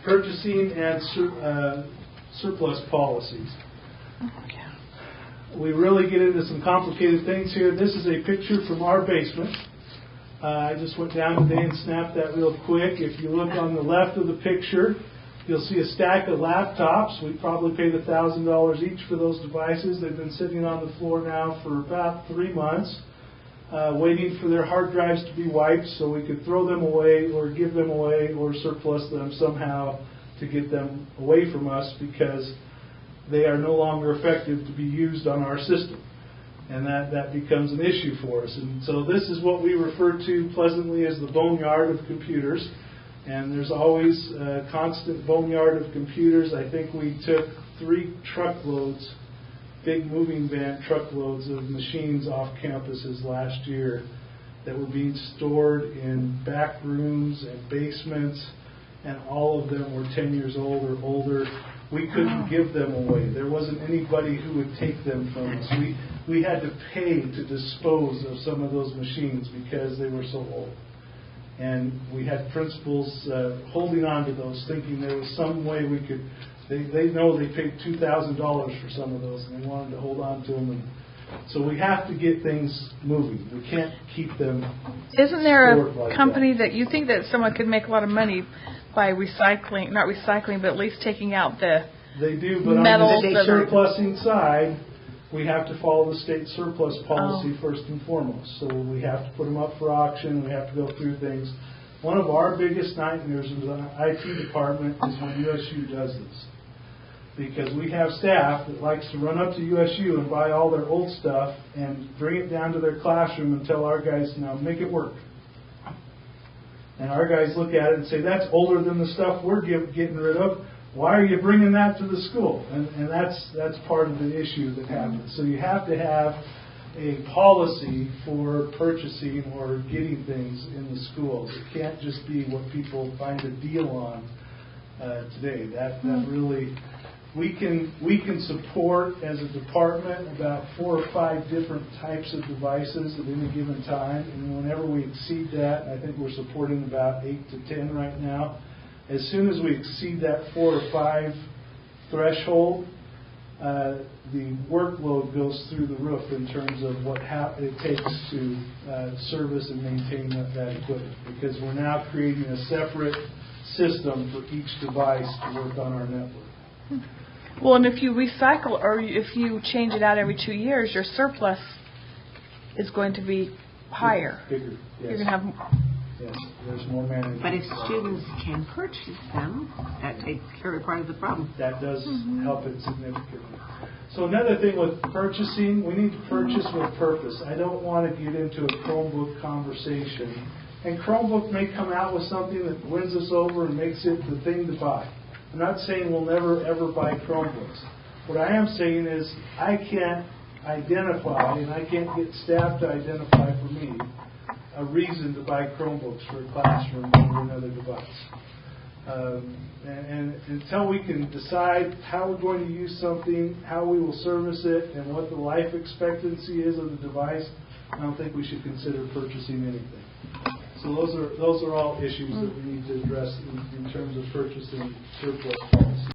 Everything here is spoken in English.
purchasing and surplus policies. We really get into some complicated things here. This is a picture from our basement. I just went down today and snapped that real quick. If you look on the left of the picture, you'll see a stack of laptops. We probably paid $1,000 each for those devices. They've been sitting on the floor now for about 3 months, waiting for their hard drives to be wiped so we could throw them away or give them away or surplus them somehow to get them away from us, because they are no longer effective to be used on our system. And that becomes an issue for us. And so this is what we refer to pleasantly as the boneyard of computers. And there's always a constant boneyard of computers. I think we took 3 truckloads, big moving van truckloads of machines off campuses last year that were being stored in back rooms and basements, and all of them were 10 years old or older. We couldn't give them away. There wasn't anybody who would take them from us. We had to pay to dispose of some of those machines because they were so old. And we had principals holding on to those, thinking there was some way we could. They know they paid $2,000 for some of those, and they wanted to hold on to them. And so we have to get things moving. We can't keep them. Isn't there a like company that you think that someone could make a lot of money by recycling, not recycling, but at least taking out the They do, but metals on the surplusing side, we have to follow the state surplus policy first and foremost. So we have to put them up for auction. We have to go through things. One of our biggest nightmares in the IT department is when USU does this, because we have staff that likes to run up to USU and buy all their old stuff and bring it down to their classroom and tell our guys, now make it work. And our guys look at it and say, that's older than the stuff we're getting rid of. Why are you bringing that to the school? And that's part of the issue that happens. So you have to have a policy for purchasing or getting things in the schools. It can't just be what people find a deal on today. That really, we can support as a department about 4 or 5 different types of devices at any given time. And whenever we exceed that, I think we're supporting about 8 to 10 right now. As soon as we exceed that 4 or 5 threshold, the workload goes through the roof in terms of what it takes to service and maintain that equipment, because we're now creating a separate system for each device to work on our network. Well, and if you recycle or if you change it out every 2 years, your surplus is going to be higher. Bigger, yes. You're going to have. Yes, there's more management. But if students can purchase them, that takes care of part of the problem. That does help it significantly. So another thing with purchasing, we need to purchase with purpose. I don't want to get into a Chromebook conversation. And Chromebook may come out with something that wins us over and makes it the thing to buy. I'm not saying we'll never, ever buy Chromebooks. What I am saying is I can't identify, and I can't get staff to identify for me, a reason to buy Chromebooks for a classroom or another device. And until we can decide how we're going to use something, how we will service it, and what the life expectancy is of the device, I don't think we should consider purchasing anything. So those are all issues that we need to address in terms of purchasing surplus policy.